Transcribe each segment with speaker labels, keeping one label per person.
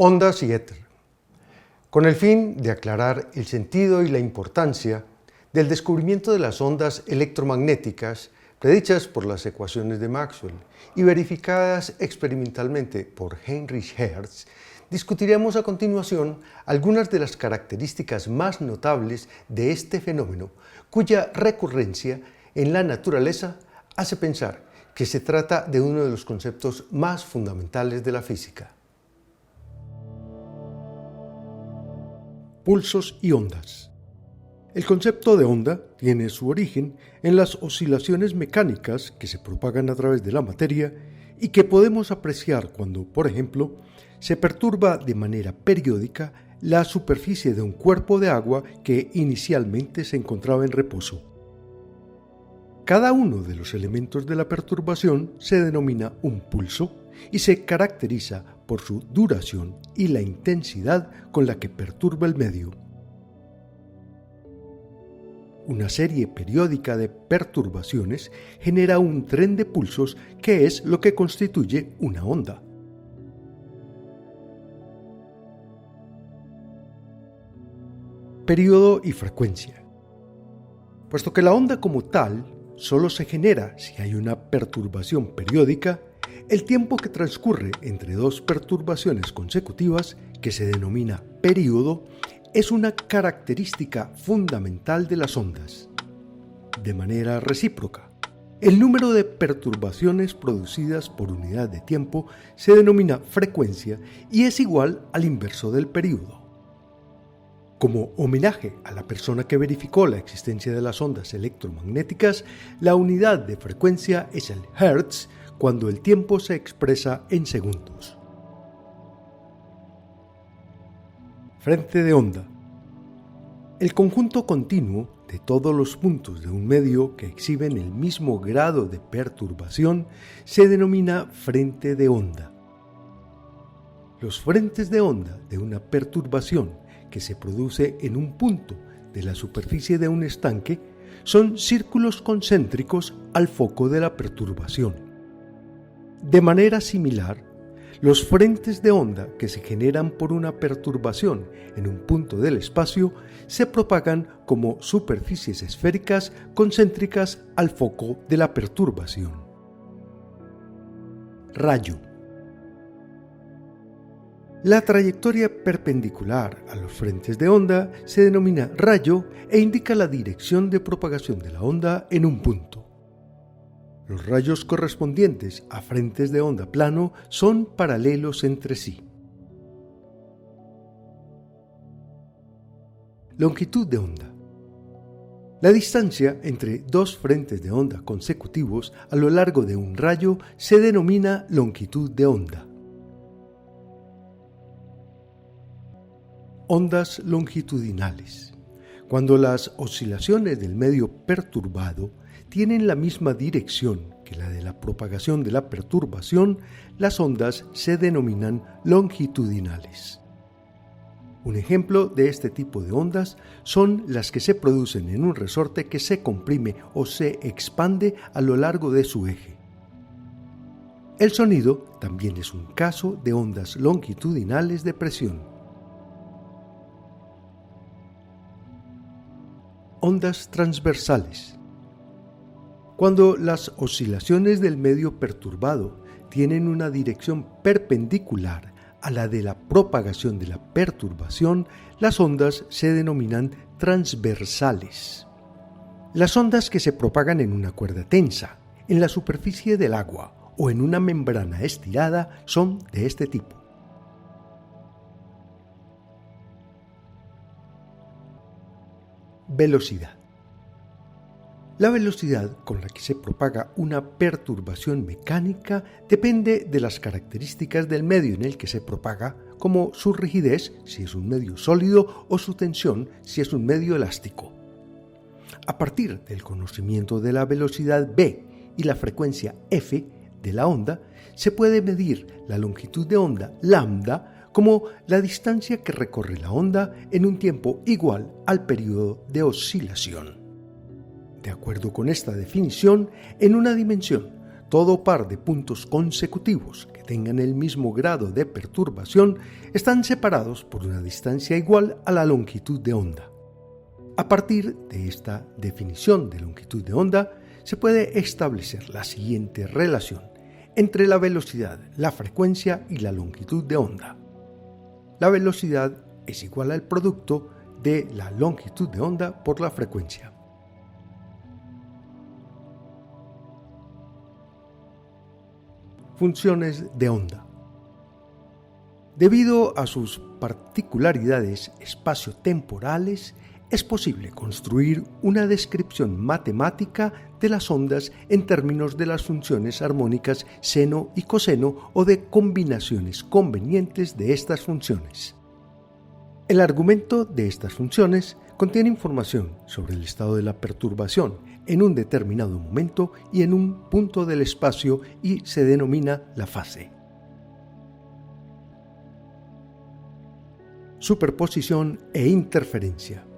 Speaker 1: Ondas y éter. Con el fin de aclarar el sentido y la importancia del descubrimiento de las ondas electromagnéticas predichas por las ecuaciones de Maxwell y verificadas experimentalmente por Heinrich Hertz, discutiremos a continuación algunas de las características más notables de este fenómeno, cuya recurrencia en la naturaleza hace pensar que se trata de uno de los conceptos más fundamentales de la física. Pulsos y ondas. El concepto de onda tiene su origen en las oscilaciones mecánicas que se propagan a través de la materia y que podemos apreciar cuando, por ejemplo, se perturba de manera periódica la superficie de un cuerpo de agua que inicialmente se encontraba en reposo. Cada uno de los elementos de la perturbación se denomina un pulso y se caracteriza por su duración y la intensidad con la que perturba el medio. Una serie periódica de perturbaciones genera un tren de pulsos que es lo que constituye una onda. Período y frecuencia. Puesto que la onda como tal solo se genera si hay una perturbación periódica, el tiempo que transcurre entre dos perturbaciones consecutivas, que se denomina período, es una característica fundamental de las ondas. De manera recíproca, el número de perturbaciones producidas por unidad de tiempo se denomina frecuencia y es igual al inverso del período. Como homenaje a la persona que verificó la existencia de las ondas electromagnéticas, la unidad de frecuencia es el Hertz cuando el tiempo se expresa en segundos. Frente de onda. El conjunto continuo de todos los puntos de un medio que exhiben el mismo grado de perturbación se denomina frente de onda. Los frentes de onda de una perturbación que se produce en un punto de la superficie de un estanque son círculos concéntricos al foco de la perturbación. De manera similar, los frentes de onda que se generan por una perturbación en un punto del espacio se propagan como superficies esféricas concéntricas al foco de la perturbación. Rayo. La trayectoria perpendicular a los frentes de onda se denomina rayo e indica la dirección de propagación de la onda en un punto. Los rayos correspondientes a frentes de onda plano son paralelos entre sí. Longitud de onda. La distancia entre dos frentes de onda consecutivos a lo largo de un rayo se denomina longitud de onda. Ondas longitudinales. Cuando las oscilaciones del medio perturbado tienen la misma dirección que la de la propagación de la perturbación, las ondas se denominan longitudinales. Un ejemplo de este tipo de ondas son las que se producen en un resorte que se comprime o se expande a lo largo de su eje. El sonido también es un caso de ondas longitudinales de presión. Ondas transversales. Cuando las oscilaciones del medio perturbado tienen una dirección perpendicular a la de la propagación de la perturbación, las ondas se denominan transversales. Las ondas que se propagan en una cuerda tensa, en la superficie del agua o en una membrana estirada son de este tipo. Velocidad. La velocidad con la que se propaga una perturbación mecánica depende de las características del medio en el que se propaga, como su rigidez, si es un medio sólido, o su tensión, si es un medio elástico. A partir del conocimiento de la velocidad v y la frecuencia f de la onda, se puede medir la longitud de onda lambda como la distancia que recorre la onda en un tiempo igual al periodo de oscilación. De acuerdo con esta definición, en una dimensión todo par de puntos consecutivos que tengan el mismo grado de perturbación están separados por una distancia igual a la longitud de onda. A partir de esta definición de longitud de onda, se puede establecer la siguiente relación entre la velocidad, la frecuencia y la longitud de onda. La velocidad es igual al producto de la longitud de onda por la frecuencia. Funciones de onda. Debido a sus particularidades espaciotemporales, es posible construir una descripción matemática de las ondas en términos de las funciones armónicas seno y coseno o de combinaciones convenientes de estas funciones. El argumento de estas funciones contiene información sobre el estado de la perturbación en un determinado momento y en un punto del espacio y se denomina la fase. Superposición e interferencia.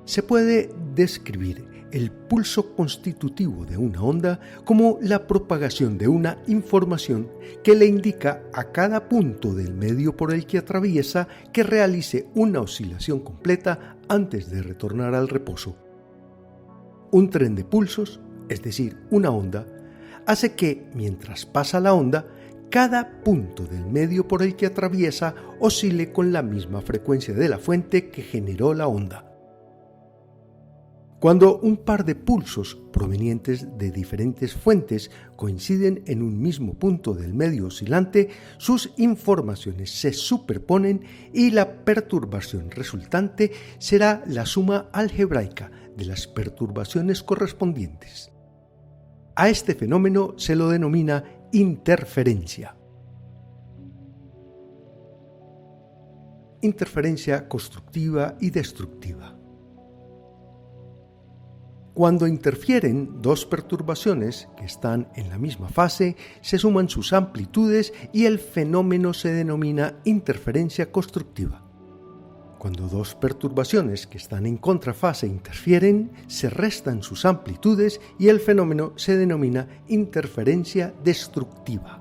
Speaker 1: Se puede describir el pulso constitutivo de una onda como la propagación de una información que le indica a cada punto del medio por el que atraviesa que realice una oscilación completa antes de retornar al reposo. Un tren de pulsos, es decir, una onda, hace que, mientras pasa la onda, cada punto del medio por el que atraviesa oscile con la misma frecuencia de la fuente que generó la onda. Cuando un par de pulsos provenientes de diferentes fuentes coinciden en un mismo punto del medio oscilante, sus informaciones se superponen y la perturbación resultante será la suma algebraica de las perturbaciones correspondientes. A este fenómeno se lo denomina interferencia. Interferencia constructiva y destructiva. Cuando interfieren dos perturbaciones que están en la misma fase, se suman sus amplitudes y el fenómeno se denomina interferencia constructiva. Cuando dos perturbaciones que están en contrafase interfieren, se restan sus amplitudes y el fenómeno se denomina interferencia destructiva.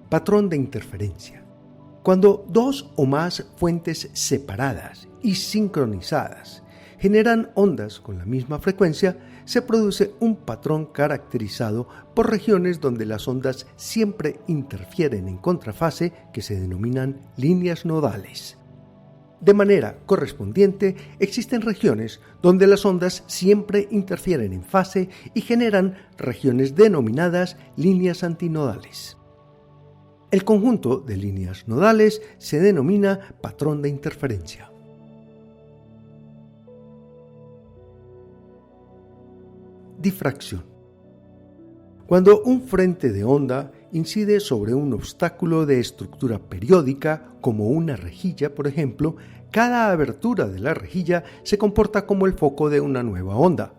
Speaker 1: Patrón de interferencia. Cuando dos o más fuentes separadas y sincronizadas generan ondas con la misma frecuencia, se produce un patrón caracterizado por regiones donde las ondas siempre interfieren en contrafase que se denominan líneas nodales. De manera correspondiente, existen regiones donde las ondas siempre interfieren en fase y generan regiones denominadas líneas antinodales. El conjunto de líneas nodales se denomina patrón de interferencia. Difracción. Cuando un frente de onda incide sobre un obstáculo de estructura periódica, como una rejilla, por ejemplo, cada abertura de la rejilla se comporta como el foco de una nueva onda.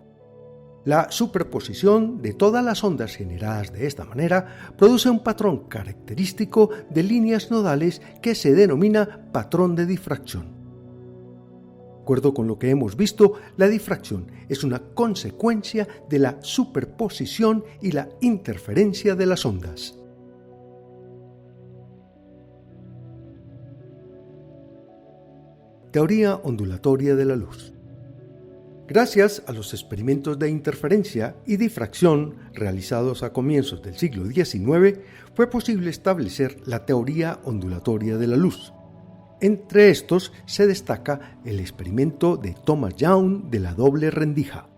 Speaker 1: La superposición de todas las ondas generadas de esta manera produce un patrón característico de líneas nodales que se denomina patrón de difracción. De acuerdo con lo que hemos visto, la difracción es una consecuencia de la superposición y la interferencia de las ondas. Teoría ondulatoria de la luz. Gracias a los experimentos de interferencia y difracción realizados a comienzos del siglo XIX, fue posible establecer la teoría ondulatoria de la luz. Entre estos se destaca el experimento de Thomas Young de la doble rendija.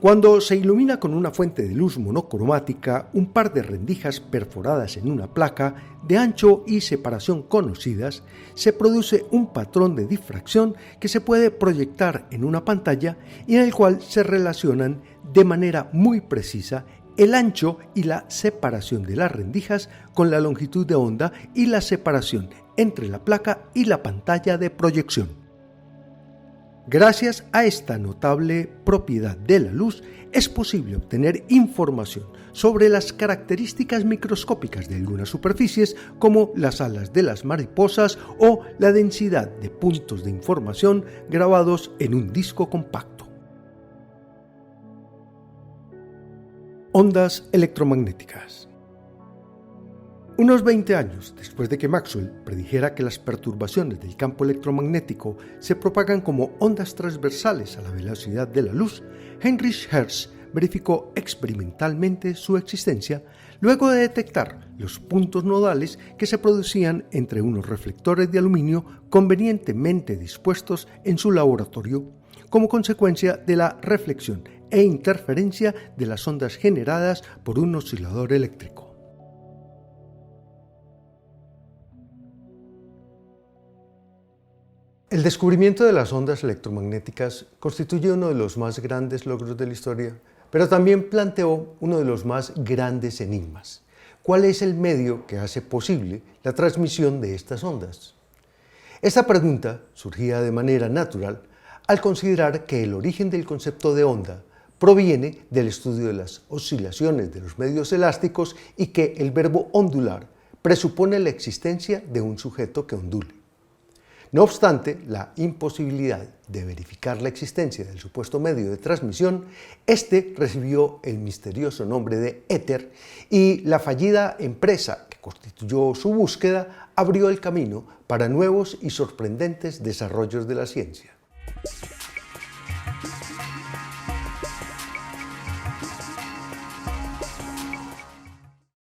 Speaker 1: Cuando se ilumina con una fuente de luz monocromática un par de rendijas perforadas en una placa de ancho y separación conocidas, se produce un patrón de difracción que se puede proyectar en una pantalla y en el cual se relacionan de manera muy precisa el ancho y la separación de las rendijas con la longitud de onda y la separación entre la placa y la pantalla de proyección. Gracias a esta notable propiedad de la luz, es posible obtener información sobre las características microscópicas de algunas superficies, como las alas de las mariposas o la densidad de puntos de información grabados en un disco compacto. Ondas electromagnéticas. Unos 20 años después de que Maxwell predijera que las perturbaciones del campo electromagnético se propagan como ondas transversales a la velocidad de la luz, Heinrich Hertz verificó experimentalmente su existencia luego de detectar los puntos nodales que se producían entre unos reflectores de aluminio convenientemente dispuestos en su laboratorio como consecuencia de la reflexión e interferencia de las ondas generadas por un oscilador eléctrico. El descubrimiento de las ondas electromagnéticas constituye uno de los más grandes logros de la historia, pero también planteó uno de los más grandes enigmas. ¿Cuál es el medio que hace posible la transmisión de estas ondas? Esta pregunta surgía de manera natural al considerar que el origen del concepto de onda proviene del estudio de las oscilaciones de los medios elásticos y que el verbo ondular presupone la existencia de un sujeto que ondule. No obstante la imposibilidad de verificar la existencia del supuesto medio de transmisión, este recibió el misterioso nombre de éter y la fallida empresa que constituyó su búsqueda abrió el camino para nuevos y sorprendentes desarrollos de la ciencia.